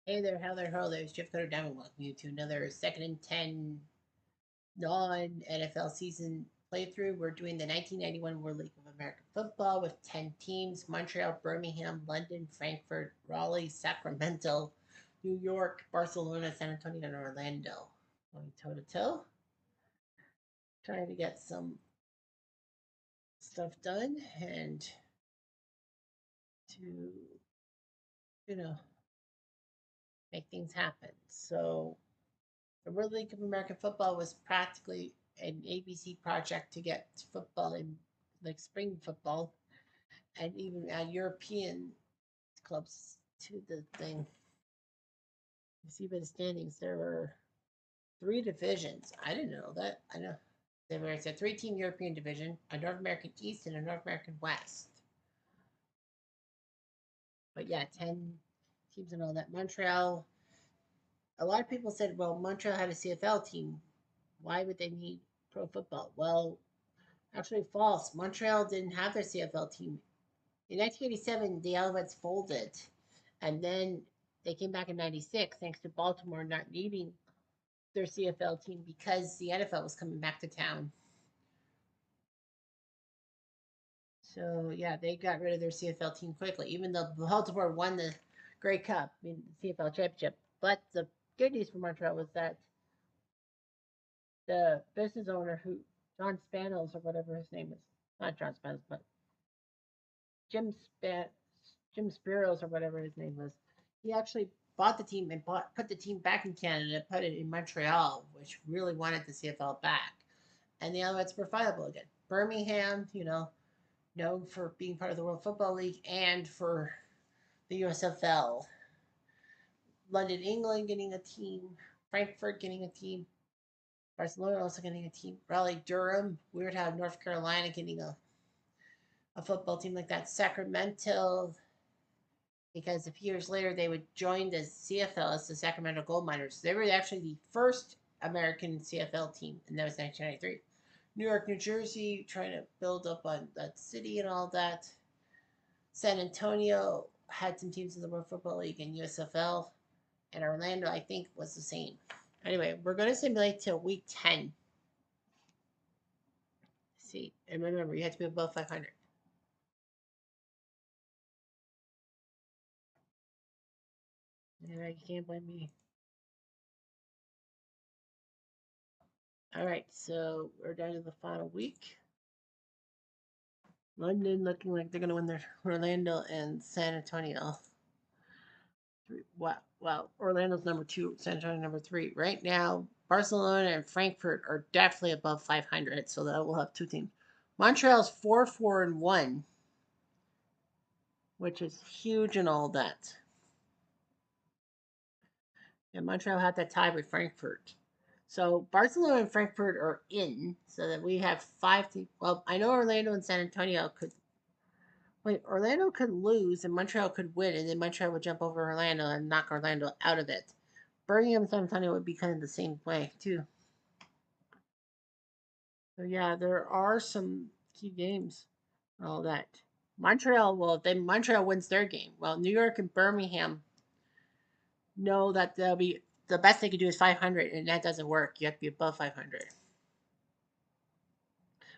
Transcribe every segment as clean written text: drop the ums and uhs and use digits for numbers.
Hey there, how there, hello there. It's Jeff Cutter Diamond. Welcome you to another second and 10 non NFL season playthrough. We're doing the 1991 World League of American Football with 10 teams: Montreal, Birmingham, London, Frankfurt, Raleigh, Sacramento, New York, Barcelona, San Antonio, and Orlando. Going toe to toe. Trying to get some stuff done and to, you know, make things happen. So, the World League of American Football was practically an ABC project to get football in, like spring football, and even European clubs to the thing. You see by the standings, there were three divisions. I didn't know that. I know there was a three-team European division, a North American East, and a North American West. But yeah, 10 teams and all that. Montreal. A lot of people said, well, Montreal had a CFL team. Why would they need pro football? Well, actually, false. Montreal didn't have their CFL team. In 1987, the Alouettes folded, and then they came back in '96 thanks to Baltimore not needing their CFL team because the NFL was coming back to town. So yeah, they got rid of their CFL team quickly, even though Baltimore won the Grey Cup, I mean the CFL championship. But the good news for Montreal was that the business owner, who John Spanos or whatever his name is, not John Spanos, but Jim Span Jim Spiros or whatever his name was, he actually bought the team and put the team back in Canada, put it in Montreal, which really wanted the CFL back. And the Alouettes were viable again. Birmingham, known for being part of the World Football League and for the USFL. London, England getting a team. Frankfurt getting a team. Barcelona also getting a team. Raleigh, Durham. Weird how North Carolina getting a football team like that. Sacramento, because a few years later they would join the CFL as the Sacramento Gold Miners. They were actually the first American CFL team, and that was 1993. New York, New Jersey, trying to build up on that city and all that. San Antonio had some teams in the World Football League and USFL, and Orlando, I think, was the same. Anyway, we're going to simulate till week 10. See, and remember, you have to be above 500. Yeah, you can't blame me. All right, so we're down to the final week. London looking like they're going to win their Orlando and San Antonio. Wow. Orlando's number two, San Antonio number three. Right now, Barcelona and Frankfurt are definitely above 500, so that will have two teams. Montreal's 4-4-1, which is huge and all that. And Montreal had that tie with Frankfurt. So Barcelona and Frankfurt are in, so that we have five teams. Well, I know Orlando and San Antonio could. Wait, Orlando could lose and Montreal could win, and then Montreal would jump over Orlando and knock Orlando out of it. Birmingham and San Antonio would be kind of the same way, too. So, yeah, there are some key games, all that. Montreal, well, then Montreal wins their game. Well, New York and Birmingham know that they'll be the best they could do is 500, and that doesn't work. You have to be above 500.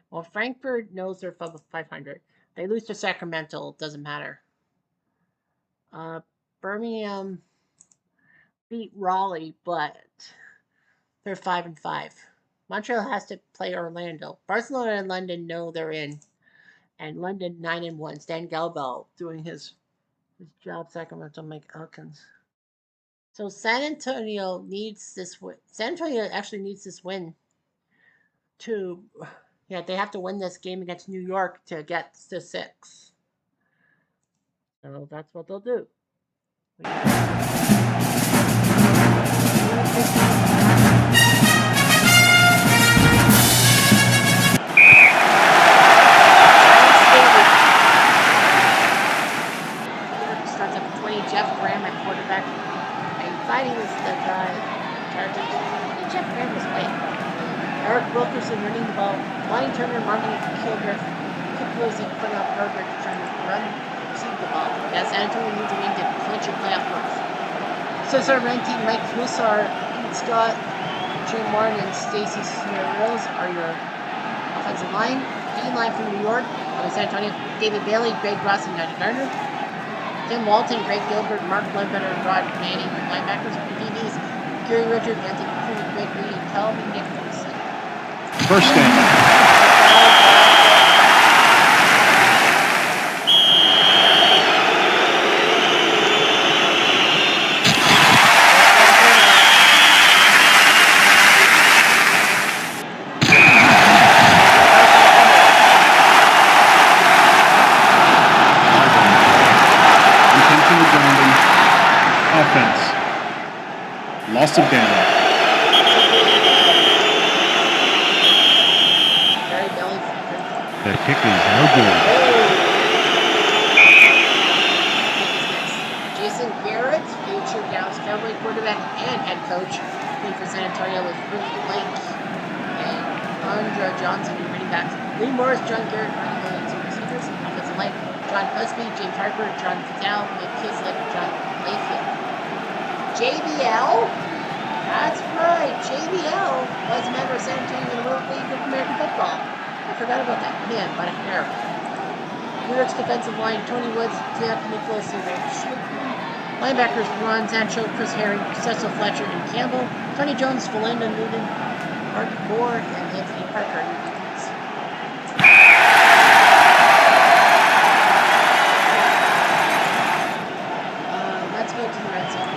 Well, Frankfurt knows they're above 500. They lose to Sacramento, it doesn't matter. Uh, Birmingham beat Raleigh, but they're 5-5. Montreal has to play Orlando. Barcelona and London know they're in, and London 9-1. Stan Galbel doing his job. Sacramento Mike Elkins. So San Antonio needs this win. San Antonio actually needs this win to, yeah, they have to win this game against New York to get to 6. So that's what they'll do. Starts up 20. Jeff Graham at quarterback. I thought he was the guy. Jeff Graham was playing. Eric Wilkerson running the ball. Lonnie Turner, Marvin Kilgriff, Kip Lewis, and Quinn Herbert trying to receive the ball. Yeah, San Antonio needs a win to clinch your playoff berth. Cesar Renti, Mike Flusar, Pete Scott, Jim Martin, and Stacy Snurrills are your offensive line. D-line from New York, San Antonio, David Bailey, Greg Ross, and Johnny Gardner. Tim Walton, Greg Gilbert, Mark Ledbetter, and Rod Manning, linebackers. DBs, Gary Richard, Anthony Cooney, Greg Lee, and Calvin Nicholson. First down. Offense. Loss of down. The kick is no good. Jason Garrett, future Dallas Cowboy quarterback and head coach, played for San Antonio with Ricky Lake and Andra Johnson, running backs. Lee Morris, John Garrett, running backs and receivers. Offensive line, John Busby, James Harper, John Fatale, Nick Kislick, John Layfield. JBL? That's right, JBL was a member of San Antonio in the World League of American Football. I forgot about that. Man, but a hair. New York's defensive line, Tony Woods, Jack Nicholas, and Ray Schlickman. Linebackers, Ron Sancho, Chris Herring, Cecil Fletcher, and Campbell. Tony Jones, Philinda Newton, Mark Moore, and Anthony Parker. Let's go to the red zone.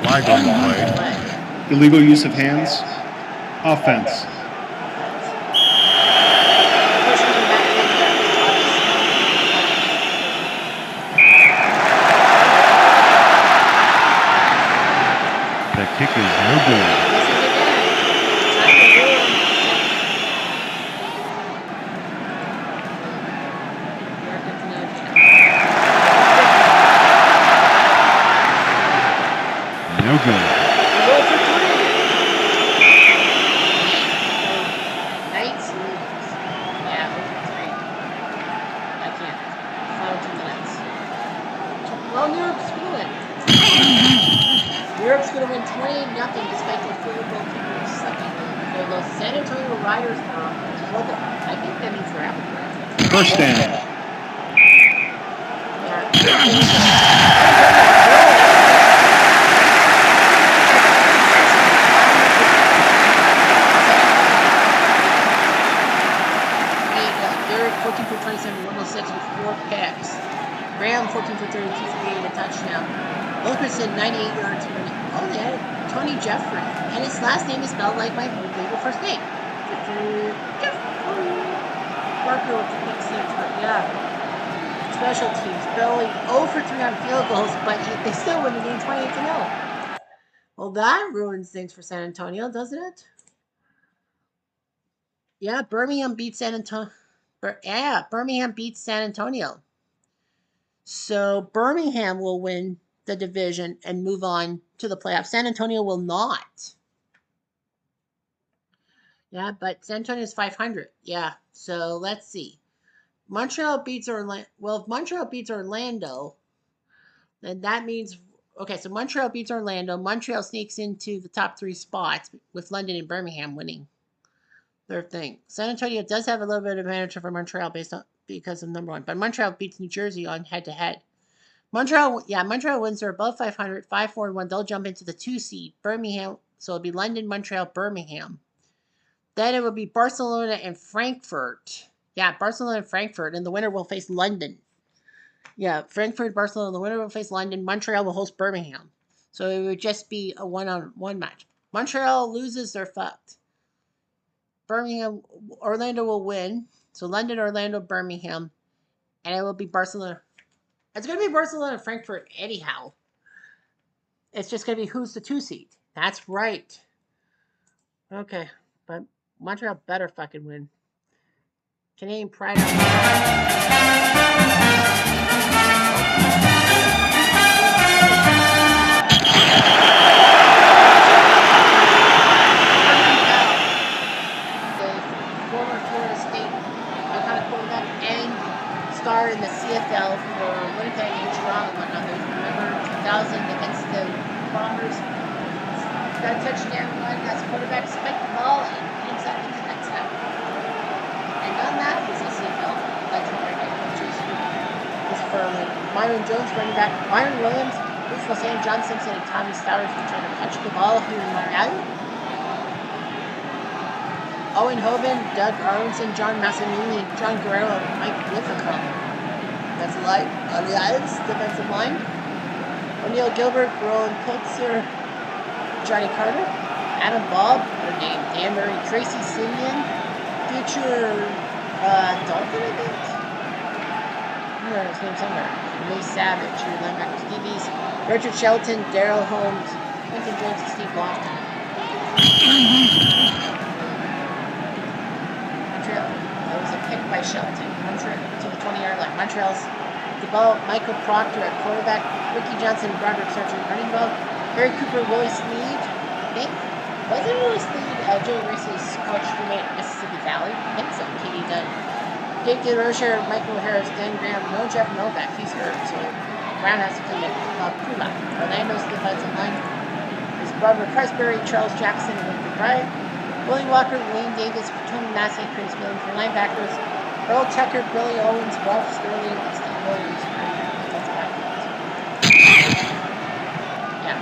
Flag on the play. Illegal use of hands. Offense. The kick is no good. No good. Roll for 3. Knights lose. Yeah, 3. I can't. Final 2 minutes. Well, New York's going to win. New York's going to win 20-0 despite the field goal kicker sucking. So the San Antonio Riders are in trouble. I think that means they're out. First down. Garrett, 14 for 27, 106 with 4 picks. Graham, 14 for 32 for 8, a touchdown. Wilkerson, 98 yards running. Oh, they had Tony Jeffrey. And his last name is spelled like my legal first name. Jeffrey. Parker with the pick 6, but yeah. Special teams. Billy 0 for 3 on field goals, but they still win the game 28-0. Well, that ruins things for San Antonio, doesn't it? Yeah, Birmingham beats San Antonio. Yeah, Birmingham beats San Antonio. So Birmingham will win the division and move on to the playoffs. San Antonio will not. Yeah, but San Antonio is 500. Yeah, so let's see. Montreal beats Orlando. Well, if Montreal beats Orlando, then that means, okay, so Montreal beats Orlando. Montreal sneaks into the top 3 spots with London and Birmingham winning their thing. San Antonio does have a little bit of advantage over Montreal because of number 1, but Montreal beats New Jersey on head-to-head. Montreal wins. They're above 500, 5-4-1. They'll jump into the 2 seed. Birmingham, so it'll be London, Montreal, Birmingham. Then it will be Barcelona and Frankfurt. Yeah, Barcelona and Frankfurt, and the winner will face London. Yeah, Frankfurt, Barcelona, the winner will face London. Montreal will host Birmingham. So it would just be a 1-on-1 match. Montreal loses, they're fucked. Birmingham, Orlando will win. So London, Orlando, Birmingham. And it will be Barcelona. It's going to be Barcelona and Frankfurt anyhow. It's just going to be who's the 2 seed. That's right. Okay, but Montreal better fucking win. Canadian Pride. got a touchdown run as quarterback spiked the ball and inside the net set. And on that was a CFL legendary head coaches. Christopher Myron Jones running back, Myron Williams, Rufus St. John Simpson, and Tommy Stowers were trying to punch the ball here in Marietta. Owen Hoban, Doug Arlinson, John Massimini, John Guerrero, Mike Lificum. That's light on the Isles, defensive line. O'Neill Gilbert, Roland Pulitzer, Johnny Carter, Adam Bob, what a name, Dan Murray, Tracy Simeon, future Dolphin, I think? Remember his name somewhere. Ray Savage, your linebackers, DBs, Richard Shelton, Daryl Holmes, Quentin Jones, and Steve Lofton. Montreal, that was a pick by Shelton. Montreal to the 20-yard line. Montreal's the ball, Michael Proctor at quarterback, Ricky Johnson, Broderick Sargent running ball, Harry Cooper, Willie Sneed, I think. Was it Willie Sneed, Joey Reese's college teammate at Mississippi Valley? I think so. Katie Dunn. Dave DeRocher, Michael Harris, Dan Graham, no Jeff Novak, he's hurt, so Brown has to come in. Pula. Orlando's defensive line is Barbara Priceberry, Charles Jackson, and Lincoln Bryant. Willie Walker, Wayne Davis, Tony Massey, Chris Millen for linebackers. Earl Tucker, Billy Owens, Ralph Sterling, and Steve Williams for defensive backers. Yeah.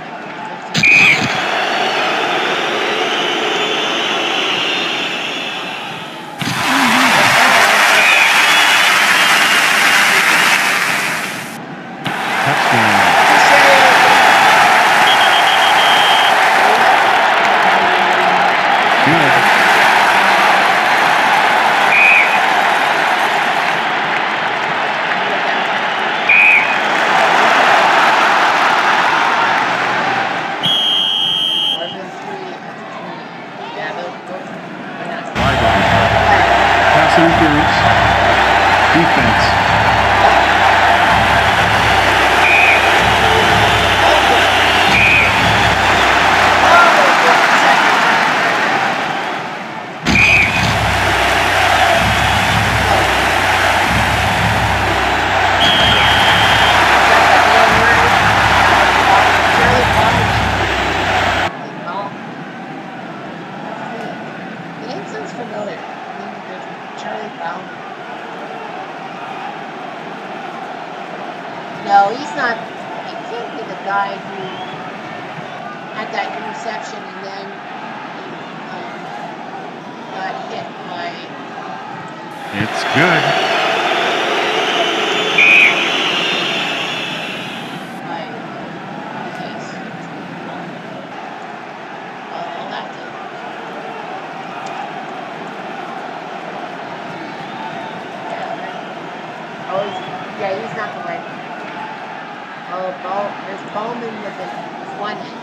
No, he's not. He can't be the guy who had that interception and then got hit by. It's good. By his. I'll have to. Yeah. Oh, he's not the right. Oh, there's Bowman with one hand.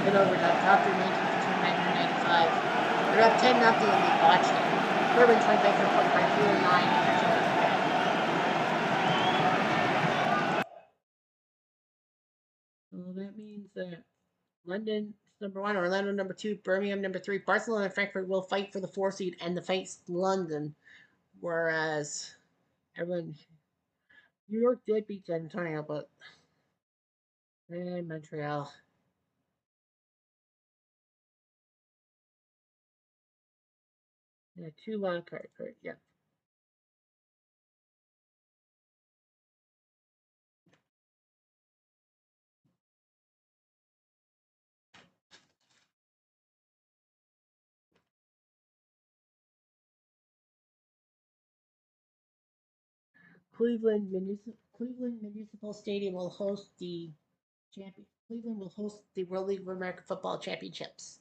in overtime. Top 3 Yankees between 1995. They're up 10-0 and they botched it. Corbin 25 for 45, 309. Well, that means that London number 1, Orlando number 2, Birmingham number 3, Barcelona and Frankfurt will fight for the 4 seed and the fight's London. Whereas everyone, New York did beat San Antonio, but and Montreal. Yeah, 2 wild cards, right? Yeah. Cleveland Municipal Stadium will host the Cleveland will host the World League of American Football Championships.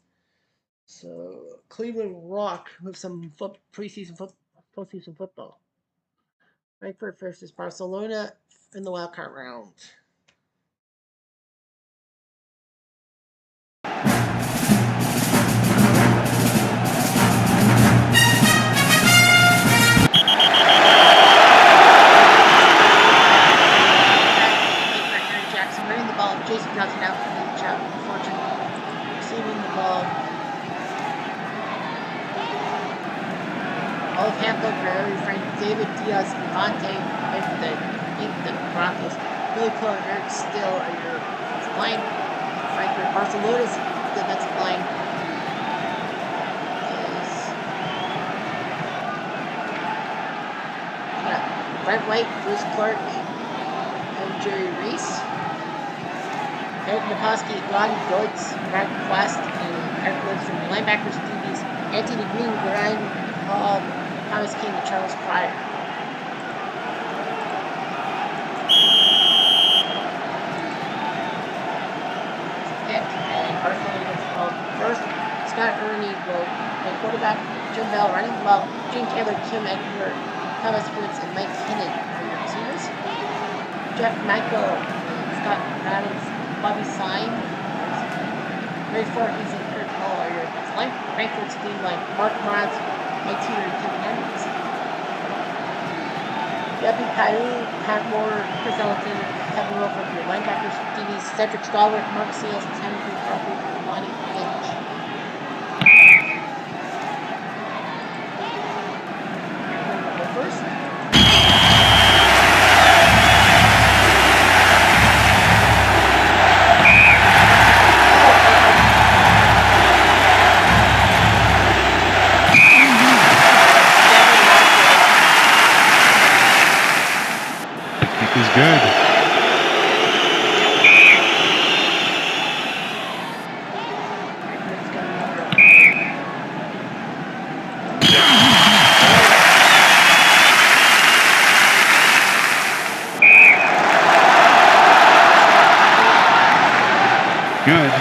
So Cleveland rock with some postseason football. Frankfurt versus Barcelona in the wild card round. Jackson running the ball. Jason Johnson out for the chat. Unfortunately, receiving the ball. All of Hampo, Guerrero, Frank, David Diaz, Devontae, the Broncos, Billy Cole, and Eric Still are your defensive line. Frankfurt, Barcelona's defensive line is Brent White, Bruce Clark, and Jerry Reese. Eric Naposki, Ron Goetz, Brad Quast, and Eric Woods from the linebackers, DBs, Anthony Green, Brian Hall, Thomas King, and Charles Pryor. And Barcelona gets called first. Scott Ernie will play quarterback. Jim Bell running the ball. Gene Taylor, Kim Edward, Thomas Woods, and Mike Hinnon are your receivers. Jeff Michael, Scott Adams, Bobby Sine, Ray Forkins, and Kurt Hall are your defensive line. Frankfurt's team like Mark Morantz, Mike Teeter, and Kevin Henrys. Debbie Caillou, Pat Moore, Chris Ellington, Kevin Roper for your linebackers. DBs Cedric Stallworth, Mark Seals, Timothy Crawford, and Lonnie Lynch. First. He's good. Good.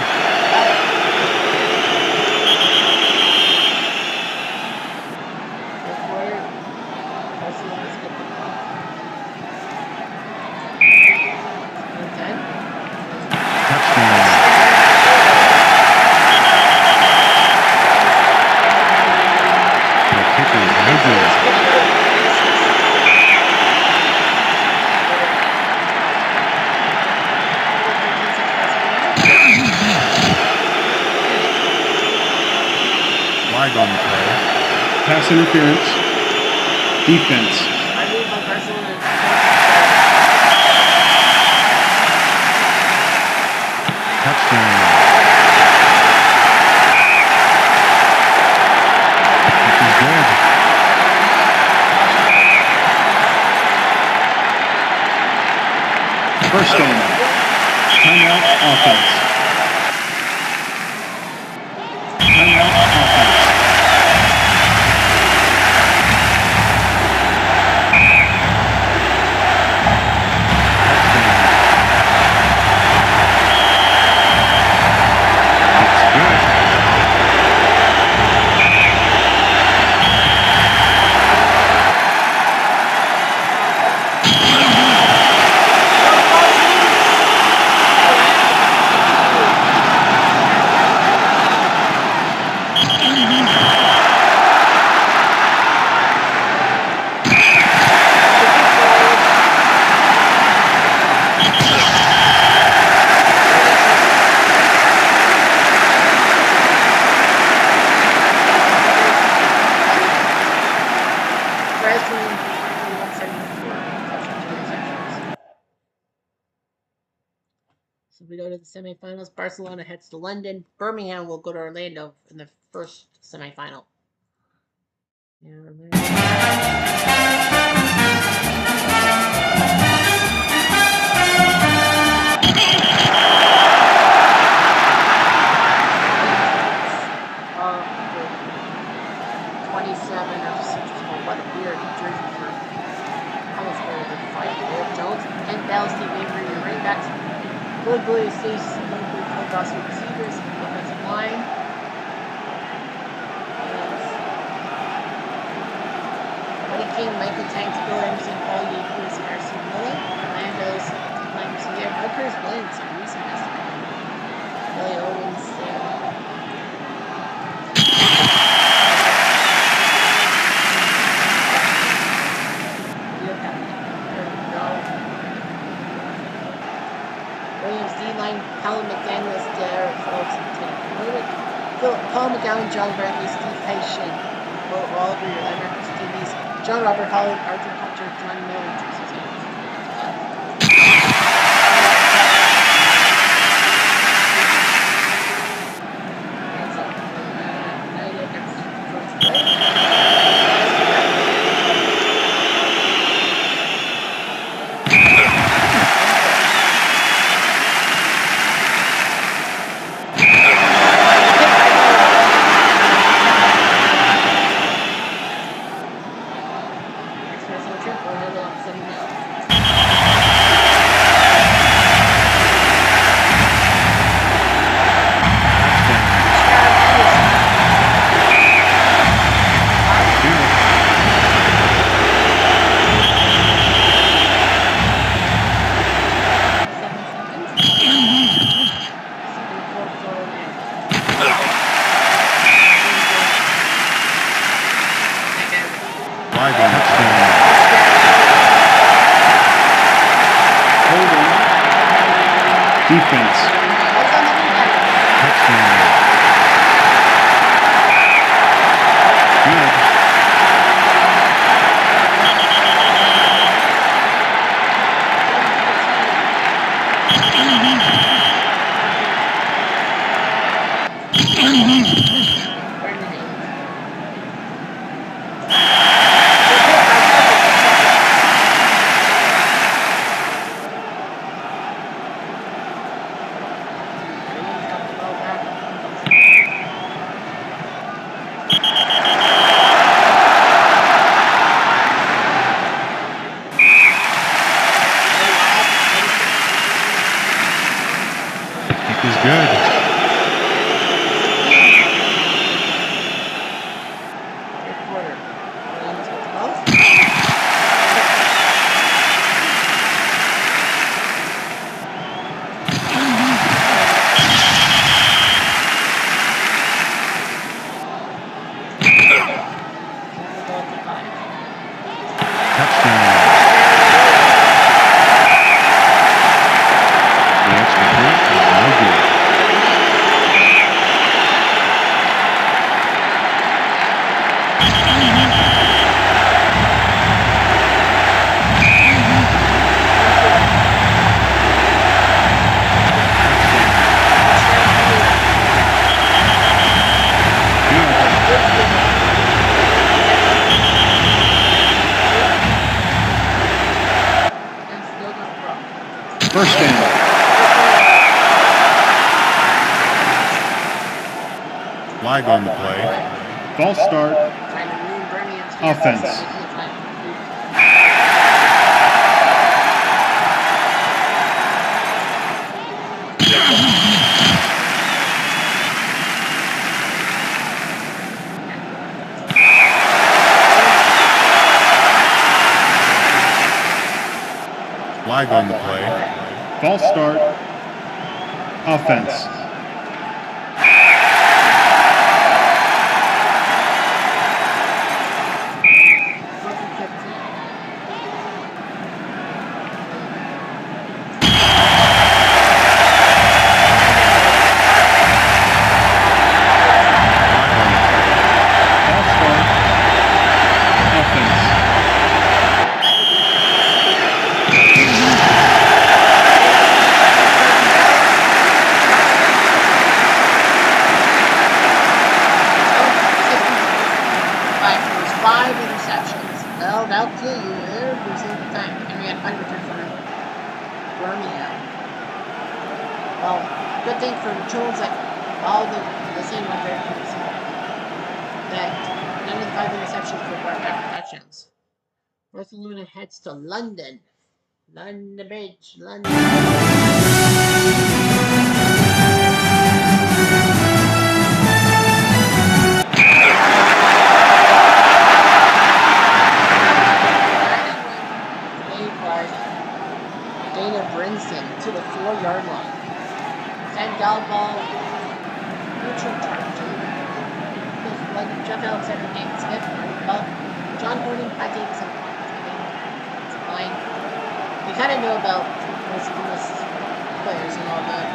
Flag on the play. Pass interference. Defense. Touchdown. This is good. First down. Timeout offense. Timeout offense. Semifinals. Barcelona heads to London. Birmingham will go to Orlando in the first semifinal. What a weird jersey for almost all the fight. Eric Jones and Dallas Steve Avery, your running backs. Blue Blue Stace, Blue Dawson receivers, offensive line. Buddy King, Michael Tanks, Bill Emerson, Paul Yates, Harrison Miller, Orlando's line receiver, Chris Williams, recent estimate. Billy Owens, Williams D-line, Colin McDaniels, Derek Phillips, and Paul McGowan, John Bradley, Steve Haitian, Will Aldry, your linebackers, DBs, John Robert Holland, Arthur Hunter, John Miller, and Tracy Sanders. Defense. Touchdown. Good. First down. Flag on the play. False start. Offense. Flag on the play. False start. Offense. think for Jones, like all the same one very previously, that none of the 5 interceptions were brought back for touchdowns. Barcelona heads to London. London Bridge, London. To the 4-yard line. Sam Galball, neutral target. Jeff Alexander, David Smith, John Gordon, Pat Davis, and it's fine. We kind of know about most of those players and all that.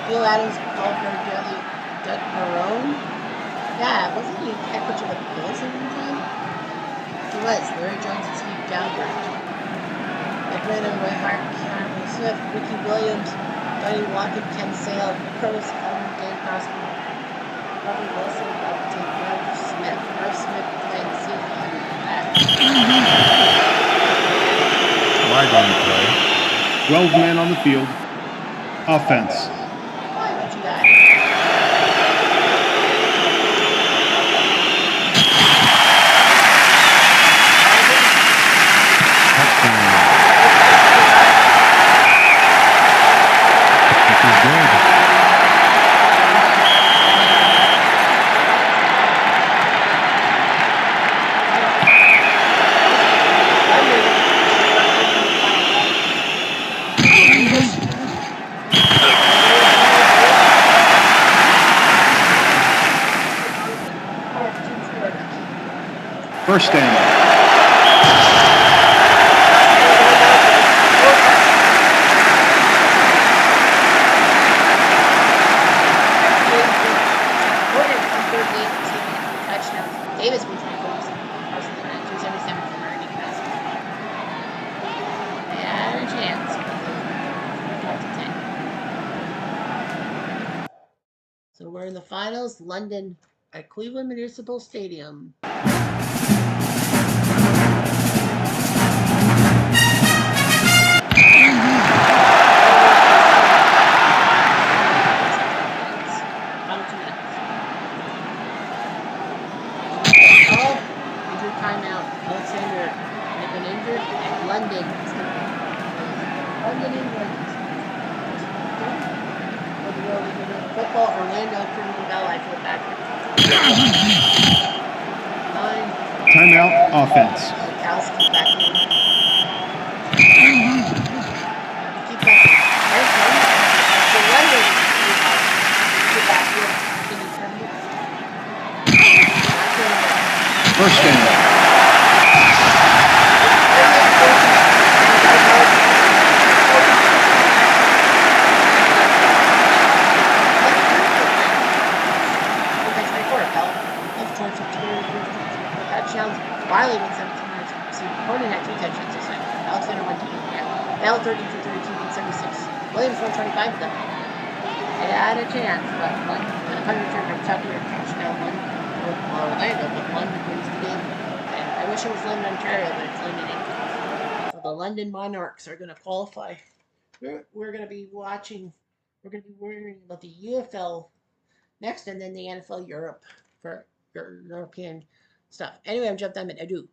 Bill Adams, Paul Bergelli, Doug Marone. Yeah, wasn't he head coach of the Bills at one time? He was. Larry Jones and Steve Galbert. Brandon Roy Hart, Cameron Smith, Ricky Williams, Donnie Walker, Ken Sale, Curtis Cullen, Dan Crosby, Robert Wilson, Robert T. Irv Smith, Glenn Seaton, Flag on the play. 12 men on the field. Offense. Why would you that? First down. Davis was my focus. Barcelona 277 from earning passes. They had a chance, but 5 to 10. So we're in the finals, London at Cleveland Municipal Stadium. Timeout. Alexander had been injured, and London is going to be London, England. Football, Orlando, Premium Bell, I feel bad. 9. Timeout, offense. Kowski back in. Keep pushing. There's one. So London get back here. Can you turn it? First down. Touchdowns. Wiley went 17 yards. Gordon had 2 touchdowns this time. Alexander went 2 touchdowns. Bell 13 for 32 and 76. Williams 125 of them. It had a chance, but one and a punt return from Tucker touchdown one for Orlando, but one wins the game. And I wish it was London, Ontario, but it's London, England. So the London Monarchs are going to qualify. We're going to be watching. We're going to be worrying about the UFL next, and then the NFL Europe for European stuff. Anyway, I'm Jeff Diamond. I do.